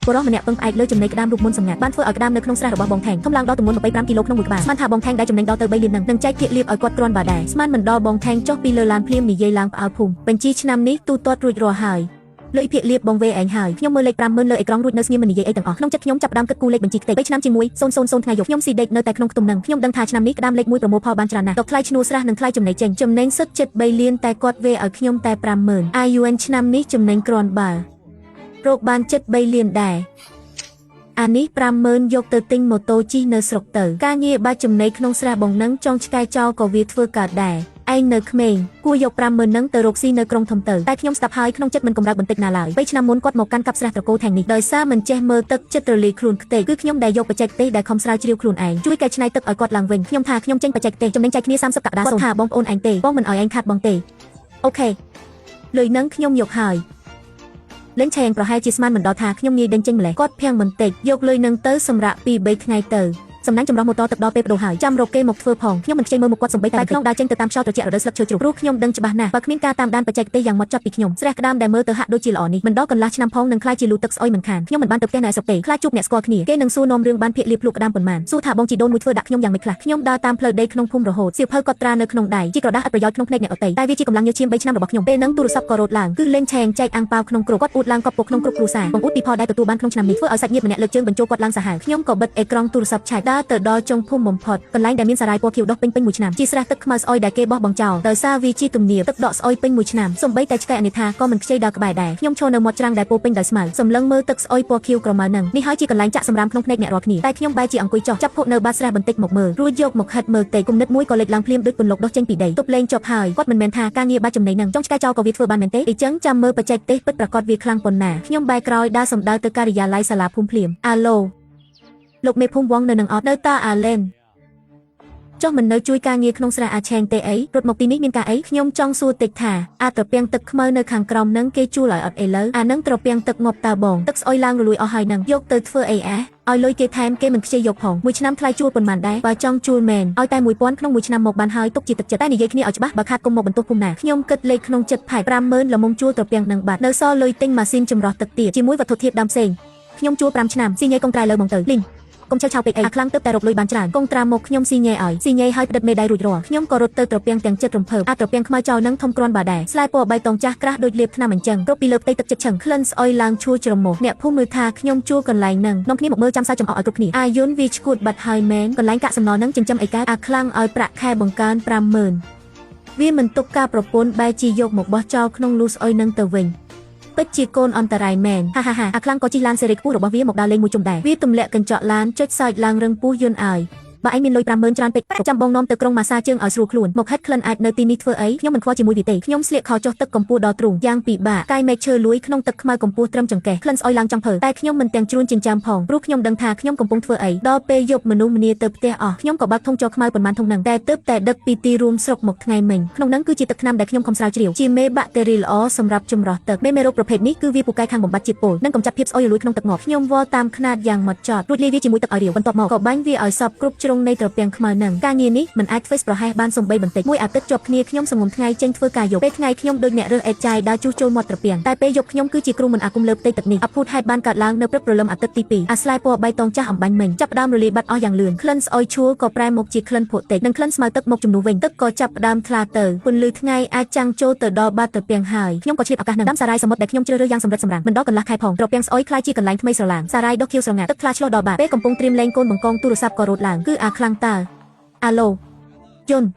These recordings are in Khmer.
បុរសម្នាក់ពឹងផ្អែកលើចំណីក្តាមរូបមន្តសម្ងាត់បានធ្វើឲ្យក្តាមនៅក្នុងស្រះរបស់បងថេងធំឡើងដល់ទម្ងន់25គីឡូក្នុងមួយក្បាលស្មានថាបងថេងដែលចំណេញដល់ទៅ3លាននឹងចែកភាគលាភឲ្យគាត់គ្រាន់បើដែរស្មានមិនដល់បងថេងចុះពីលើឡានភ្លាមនិយាយឡើងផ្អើលភូមិបញ្ជីឆ្នាំនេះទូទាត់រួចរាល់ហើយលុយភាគលាភបងវេឯងហើយខ្ញុំមើលលេខ50000លើអេក្រង់រួចនៅស្ងៀមមិននិយាយអីទាំងអស់ក្នុងចិត្តខ្ញុំចាប់ផ្ដើមគិតគូរលេខបញ្ជីខ្ទេ3ឆ្នាំជាមួយ000ថ្ងៃយប់ខ្ញុំស៊ីដេកនៅតែក្នុងខ្ទមនឹងខ្ញុំដឹងថាឆ្នាំនេះក្តាមលេខ1ប្រមូលផលបានច្រើនណាស់តថ្លៃឈ្នួលស្រះនិងថ្លៃចំណេញចេញចំណេញសុទ្ធជិត3លានតែគាត់វេឲ្យខ្ញុំតែ50000 IUN ឆ្នាំនេះចំណេញគ្រាន់បើរកបានជិត3លានដែរអានេះ50000យកទៅទិញម៉ូតូជិះនៅស្រុកទៅការងារបាច់ចំណេញក្នុងស្រះបងនឹងចង់ឆ្កែចោលក៏វាធ្វើកើតដែរឯងនៅក្មេងគួរយក50000នឹងទៅរកស៊ីនៅក្រុងធំទៅតែខ្ញុំស្ដាប់ហើយក្នុងចិត្តមិនកម្រើកបន្តិចណាឡើយ3ឆ្នាំមុនគាត់មកកាន់កាប់ស្រះត្រកូលថែងនេះដោយសារមិនចេះមើលទឹកចិត្តរលាយខ្លួនខ្ទេចគឺខ្ញុំដែលយកបច្ចេកទេសដែលខំស្រាវជ្រាវខ្លួនឯងជួយកែច្នៃទឹកឲ្យគាត់ឡើងវិញខ្ញុំថាខ្ញុំចេញបច្ចេកទេសចំណេញចែកគ្នា30កក្កដាគាត់ថាបងប្អូនឯងទេបងមិនឲ្យឯងខាត់បងទេអូខេលុយនឹងខ្ញុំយកហើយលេងឆេងប្រហែលជាស្មានមិនដល់ថាខ្ញុំងាយដេញចេញម្លេះគាត់ភាំងបន្តិចយកលុយនឹងទៅសម្រាប់2-3ថ្ងៃទៅសំណាញ់ចម្រោះម៉ូតូទឹកដល់ពេលបដូរហើយចាំរកគេមកធ្វើផងខ្ញុំមិនខ្ជិលមើលមុខគាត់សំបីតែក្នុងដើរចេញទៅតាមខ្យល់ត្រជាក់រដូវស្លឹកឈើជ្រុះព្រោះខ្ញុំដឹងច្បាស់ណាស់បើគ្មានការតាមដានបច្ចេកទេសយ៉ាងម៉ត់ចត់ពីខ្ញុំស្រះក្តាមដែលមើលទៅហាក់ដូចជាល្អនេះមិនដល់កន្លះឆ្នាំផងនឹងខ្លាចជាលូទឹកស្អុយមិនខានខ្ញុំមិនបានទៅផ្ទះនៅស្រុកទេខ្លាចជួបអ្នកស្គាល់គ្នាគេនឹងសួរនាំរឿងបានភាគលាភលក់ក្តាមប៉ុន្មានសួរថាបងជីដូនមួយធ្វើដាក់ខ្ញុំយ៉ាងម៉េចខ្លះខ្ញុំដើរតាមផ្លូវដីក្នុងភូមិរហូតសៀវភៅកត់ត្រានៅក្នុងដៃជាក្រដាសឥតប្រយោជន៍ក្នុងភ្នែកអ្នកដទៃតែវាជាកម្លាំងញើសឈាម3ឆ្នាំរបស់ខ្ញុំពេលហ្នឹងទូរស័ព្ទក៏រត់ឡើងគឺលេងឆេងចែកអាំងប៉ាវក្នុងគ្រួគាត់អ៊ូតឡើងកប់ពុកក្នុងគ្រួគ្រួសារបងអ៊ូតពីផលដែលទទួលបានក្នុងឆ្នាំនេះធ្វើឲ្យសាច់ញាតិម្នាក់លើកជើងបញ្ចូលគាត់ឡើងសាហាវខ្ញុំក៏បិទអេក្រង់ទូរស័ព្ទឆែកដើរទៅដល់ចុងភូមិបំផុតកន្លែងដែលមានសារ៉ាយពណ៌ខៀវដុះពេញមួយឆ្នាំជាស្រះទឹកខ្មៅស្អុយដែលគេបោះបង់ចោលដោយសារវាជាទំនៀមទឹកដក់ស្អុយពេញមួយឆ្នាំសំបីតែឆ្កែអនិថាក៏មិនខ្ជិលដល់ក្បែរដែរខ្ញុំឈរនៅមាត់ច្រាំងដែលពោពេញដោយស្មៅសម្លឹងមើលទឹកស្អុយពណ៌ខៀវក្រមៅនឹងនេះហើយជាកន្លែងចាក់សម្រាមក្នុងភ្នែកអ្នករាល់គ្នាតែខ្ញុំបែរជាអង្គុយចុះចាប់ភក់នៅបាតស្រះបន្តិចមកមើលរួចយកមកហិតមើលទេគំនិតមួយក៏លេចឡើងភ្លាមដូចពន្លកដុះចេញពីដីទប់លេងចប់ហើយគាត់មិនមែនថាការងារបាច់ចំណេញនឹងចង់ឆ្កែចោលក៏វាធ្វើបានមែនទេអញ្ចឹងចាំមើលបច្ចេកទេសពិតប្រាកដវាខ្លាំងប៉ុណ្ណាខ្ញុំបែរក្រោយដើរសម្ដៅទៅការិយាល័យសាលាភូមិភ្លាមអាឡូលោកមេភូមិវងនៅនឹងអត់នៅតាអាឡែនចុះមិននៅជួយការងារក្នុងស្រះអាឆេងទេអីរត់មកទីនេះមានការអីខ្ញុំចង់សួរតិចថាអាត្រពាំងទឹកខ្មៅនៅខាងក្រោមនឹងគេជួលឲ្យអត់ឥឡូវអានឹងត្រពាំងទឹកងប់តើបងទឹកស្អុយឡើងរលួយអស់ហើយនឹងយកទៅធ្វើអីឲ្យលុយគេថែមគេមិនខ្ជិលយកផងមួយឆ្នាំថ្លៃជួលប៉ុន្មានដែរបើចង់ជួលមែនឲ្យតែ1000ក្នុងមួយឆ្នាំមកបានហើយទុកជាទឹកចិត្តតែនិយាយគ្នាឲ្យច្បាស់បើខាតគុំមកបន្ទោសភូមិណាខ្ញុំគិតលេខក្នុងចិត្តផែ50000ល្មមជួលត្រពាំងនឹងបាត់នៅសល់លុយទិញម៉ាស៊ីនចម្រោះទឹកទៀតជាមួយវត្ថុធាតុដើមផ្សេងខ្ញុំជួល5ឆ្នាំស៊ីញ៉េកុងត្រែលើមកទៅលីងកុំឆៅឆៅពេកអីអាខ្លាំងទៅតែរកលុយបានច្រើនកុងត្រាមកខ្ញុំស៊ីញ៉េឲ្យស៊ីញ៉េឲ្យផ្ដិតមេដៃរួចរាល់ខ្ញុំក៏រត់ទៅត្រពាំងទាំងចិត្តរំភើបអាត្រពាំងខ្មៅចោលនឹងធំគ្រាន់បើដែរស្លែពណ៌បៃតងចាស់ក្រាស់ដូចលាបថ្នាំអញ្ចឹងរកពីលើផ្ទៃទឹកចិត្តឆឹងក្លិនស្អុយឡើងឈួរច្រមុះអ្នកភូមិមើលថាខ្ញុំជួកន្លែងនឹងនាំគ្នាមកមើលចាំសៅចំអកឲ្យគ្រប់គ្នាអាយុនវាឈួតបាត់ហើយមែនកន្លែងកាក់សំណល់នឹងចិញ្ចឹមអីកើតអាខ្លាំងឲ្យប្រាក់ខែបង្កើន50000វាមិនទុកការប្រពន្ធបែរជាយកមកបោះចោលក្នុងលូស្អុយនឹងទៅវិញពិតជាកូនអន្តរាយមែនហាហាអាខ្លាំងក៏ជិះឡានសេរីខ្ពស់របស់វាមកដើរលេងមួយជុំដែរវាទម្លាក់កញ្ចក់ឡានចុចសើចឡើងរឹងពោះយន្តឲ្យបើឯងមានលុយ50000ច្រើនពេកចាំបងនាំទៅក្រុងម៉ាសាជើងឲ្យស្រួលខ្លួនមកហិតក្លិនអាចនៅទីនេះធ្វើអីខ្ញុំមិនខ្វល់ជាមួយវាទេខ្ញុំស្លៀកខោចុះទឹកកម្ពស់ដល់ទ្រូងយ៉ាងពិបាកកាយមេឃឈើលួយក្នុងទឹកខ្មៅកម្ពស់ត្រឹមចង្កេះក្លិនស្អុយឡើងចង់ភើតែខ្ញុំមិនទាំងជ្រួញចិញ្ចាំផងព្រោះខ្ញុំដឹងថាខ្ញុំកំពុងធ្វើអីដល់ពេលយប់មនុស្សម្នាទៅផ្ទះអស់ខ្ញុំក៏បើកធុងចោខ្មៅប៉ុន្មានធុងនឹងតែទើបតែដឹកពីទីរួមស្រុកមកថ្ងៃមិញក្នុងនឹងគឺជាទឹកថ្នាំដែលខ្ញុំខំស្រាវជ្រាវជាមេបាក់តេរីល្អសម្រាប់ចម្រោះទឹកមេរោគប្រភេទនេះគឺវាពូកែខាងបំបត្តិជាតិពុលនិងកម្ចាត់ភាពស្អុយរលួយក្នុងទឹកងាប់ខ្ញុំវល់តាមខ្នាតយ៉ាងម៉ត់ចត់រួចលាយវាជាមួយទឹកឲ្យរាវបន្ទាប់មកក៏បាញ់វាឲ្យសព្វគ្រប់ជ្រុងនៃត្រពាំងខ្មៅនឹងការងារនេះមិនអាចធ្វើប្រហែសបានសំបីបន្តិចមួយអាទិត្យជាប់គ្នាខ្ញុំសងំថ្ងៃចេញធ្វើការយប់ពេលថ្ងៃខ្ញុំដូចអ្នករើសអេតចាយដើរជួសជុលមាត់ត្រពាំងតែពេលយប់ខ្ញុំគឺជាគ្រូមិនអាគមលើផ្ទៃទឹកនេះអភូតហេតុបានកើតឡើងនៅព្រឹកព្រលឹមអាទិត្យទី2អាស្លែពណ៌បៃតងចាស់អំបាញ់មិញចាប់ផ្ដើមរលាយបាត់អស់យ៉ាងលឿនក្លិនស្អុយឈួលក៏ប្រែមកជាក្លិនភក់តិចនិងក្លិនស្មៅទឹកមកជំនួសវិញទឹកក៏ចាប់ផ្ដើមថ្លាទៅពន្លឺថ្ងៃអាចចាំងចូលទៅដល់បាតត្រពាំងហើយខ្ញុំក៏ឆ្លៀតឱកាសនឹងដាំសារ៉ាយសមុទ្រដែលខ្ញុំជ្រើសរើសយ៉ាងសម្រិតសម្រាំងមិនដល់កន្លះខែផងត្រពាំងស្អុយខ្លាយជាកន្លែងថ្មីស្រឡាងសារ៉ាយដុះខៀវស្រងាត់ទឹកថ្លាឆ្លោះដល់បាតពេលកំពុងត្រៀមលេងកូនបង្កងទូរស័ព្ទក៏រត់ឡើងគឺអាខ្លាំងតើអាឡូយន្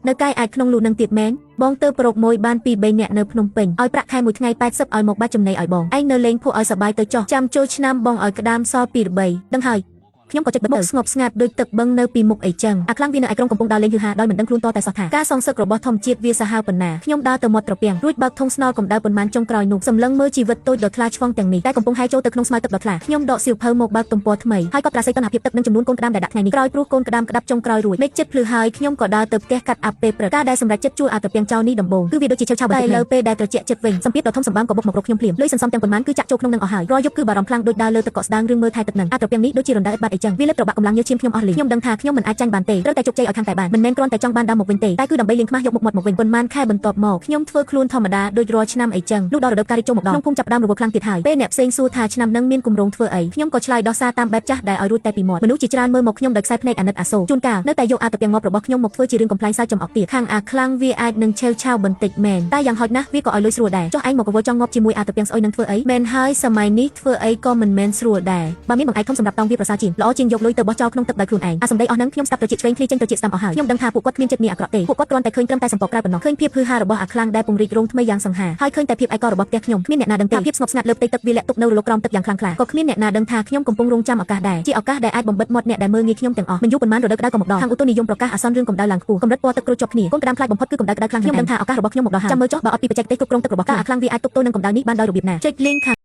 តនៅកាយអាចក្នុងលូនឹងទៀតមែនបងទៅប្រកមួយបាន2-3នាក់នៅភ្នំពេញឲ្យប្រាក់ខែមួយថ្ងៃ80ឲ្យមកបាច់ចំណេញឲ្យបងឯងនៅលេងភក់ឲ្យសបាយទៅចោះចាំចូលឆ្នាំបងឲ្យក្តាមសល់2-3ដឹងហើយខ្ញុំក៏ចិត្តបិទស្ងប់ស្ងាត់ដូចទឹកបឹងនៅពីមុខអីចឹងអាខ្លាំងវានៅឯក្រុងកំពុងដើរលេងយឺហាដោយមិនដឹងខ្លួនតតែសោះថាការសងសឹករបស់ធម្មជាតិវាសាហាវប៉ុណ្ណាខ្ញុំដើរទៅមាត់ត្រពាំងរួចបើកធុងស្នល់កម្ដៅប៉ុន្មានចុងក្រោយនោះសម្លឹងមើលជីវិតតូចដ៏ថ្លាឆ្វង់ទាំងនេះតែកំពុងហែចូលទៅក្នុងស្មៅទឹកដ៏ថ្លាខ្ញុំដកសៀវភៅមកបើកទំព័រថ្មីហើយក៏ត្រាសីតនភាពទឹកនិងចំនួនកូនក្តាមដែលដាក់ថ្ងៃនេះក្រោយព្រោះកូនក្តាមក្តាប់ចុងក្រោយរួចមេឃចិត្តភ្លឺហើយខ្ញុំក៏ដើរទៅផ្ទះកាត់អាប់ពេលព្រឹកការដែលសម្រាប់ចិត្តជួលអាត្រពាំងចោលនេះដំបូងគឺវាដូចជាឆៅឆៅបន្តិចតែលើពេលដែលត្រជាក់ចិត្តវិញសម្ពាធដ៏ធំសម្បើមក៏បុកមករកខ្ញុំភ្លាមលុយសន្សំទាំងប៉ុន្មានគឺចាក់ចូលក្នុងនឹងអស់ហើយរាល់យប់គឺបារម្ភខ្លាំងដូចដើរលើទឹកកកស្ដាងរឿងមើលថែទឹកនឹងអាត្រពាំងនេះដូចជារណ្ដៅឥតបាត់អី ចឹងវាលេបប្របាក់កម្លាំងញើសឈាមខ្ញុំអស់លីខ្ញុំដឹងថាខ្ញុំមិនអាចចាញ់បានទេត្រូវតែជោគជ័យឲ្យខាងតែបានមិនមែនគ្រាន់តែចង់បានដើមមកវិញទេតែគឺដើម្បីលៀងខ្មាស់យកមុខមាត់មកវិញប៉ុន្មានខែបន្ទាប់មកខ្ញុំធ្វើខ្លួនធម្មតាដូចរាល់ឆ្នាំអីចឹងលុះដល់រដូវកាលចូលមកដល់ក្នុងភូមិចាប់ផ្ដើមរវល់ខ្លាំងទៀតហើយពេលអ្នកផ្សេងសួរថាឆ្នាំនឹងមានគម្រោងធ្វើអីខ្ញុំក៏ឆ្លើយដោះសារតាមបែបចាស់ដែលឲ្យរួចតែពីមាត់មនុស្សជាច្រើនមើលមកខ្ញុំដោយខ្សែភ្នែកអាណិតអាសូរជួនកាលនៅតែយកអាតពាំងងាប់របស់ខ្ញុំមកធ្វើជារឿងកំ pl ែងសើចចំអកទៀតខាងអាខ្លាំងវាអាចនឹងឆេវឆាវបន្តិចមែនតែយ៉ាងហោចណាស់វាក៏ឲ្យលុយស្រួលដែរចុះឯងមកកវល់ចង់ងាប់ជាមួយអាតពាំងស្អុយនឹងធ្វើអីមែនហើយសម័យនេះធ្វើអីក៏មិនមែនស្រួលដែរបើមានបង្អែកធំសម្រាប់តង់វាប្រសើរជាងល្អជាងយកលុយទៅបោះចោលក្នុងទឹកដោយខ្លួនឯងអាសម្ដីអស់ហ្នឹងខ្ញុំស្ដាប់ទៅជាឆ្វេងឃ្លីចេញទៅជាស្ដាំអស់ហើយខ្ញុំដឹងថាពួកគាត់គ្មានចិត្តមានអាក្រក់ទេពួកគាត់គ្រាន់តែឃើញត្រឹមតែសម្ពកក្រៅប៉ុណ្ណោះឃើញភាពហឺហារបស់អាខ្លាំងដែលពង្រីករោងថ្មីយ៉ាងសង្ហាហើយឃើញតែភាពឯកោរបស់ផ្ទះខ្ញុំគ្មានអ្នកណាដឹងទេភាពស្ងប់ស្ងាត់លើផ្ទៃទឹកវាលាក់ទុកនៅរលកក្រោមទឹកយ៉ាងខ្លាំងក្លាក៏គ្មានអ្នកណាដឹងថាខ្ញុំកំពុងរងចាំឱកាសដែរជាឱកាសដែលអាចបំបិតមាត់អ្នកដែលមើលងាយខ្ញុំទាំងអស់មិនយូរប៉ុន្មានរដូវក្តៅក៏មកដល់ខាងឧតុនិយមប្រកាសអាសន្នរឿងកម្ដៅឡើងខ្ពស់កម្រិតពណ៌ទឹកក្រូចជាប់គ្នាកូនក្តាមខ្លាចបំផុតគឺកម្ដៅក្តៅខ្លាំងខ្ញុំដឹងថាឱកាសរបស់ខ្ញុំមកដល់ហើយចាំមើលចុះបើអត់ពីបច្ចេកទេសគ្រប់គ្រងទឹករបស់ខ្លាំងអាខ្លាំងវាអាចទប់ទល់នឹងកម្ដៅនេះបានដោយរបៀបណាចុច link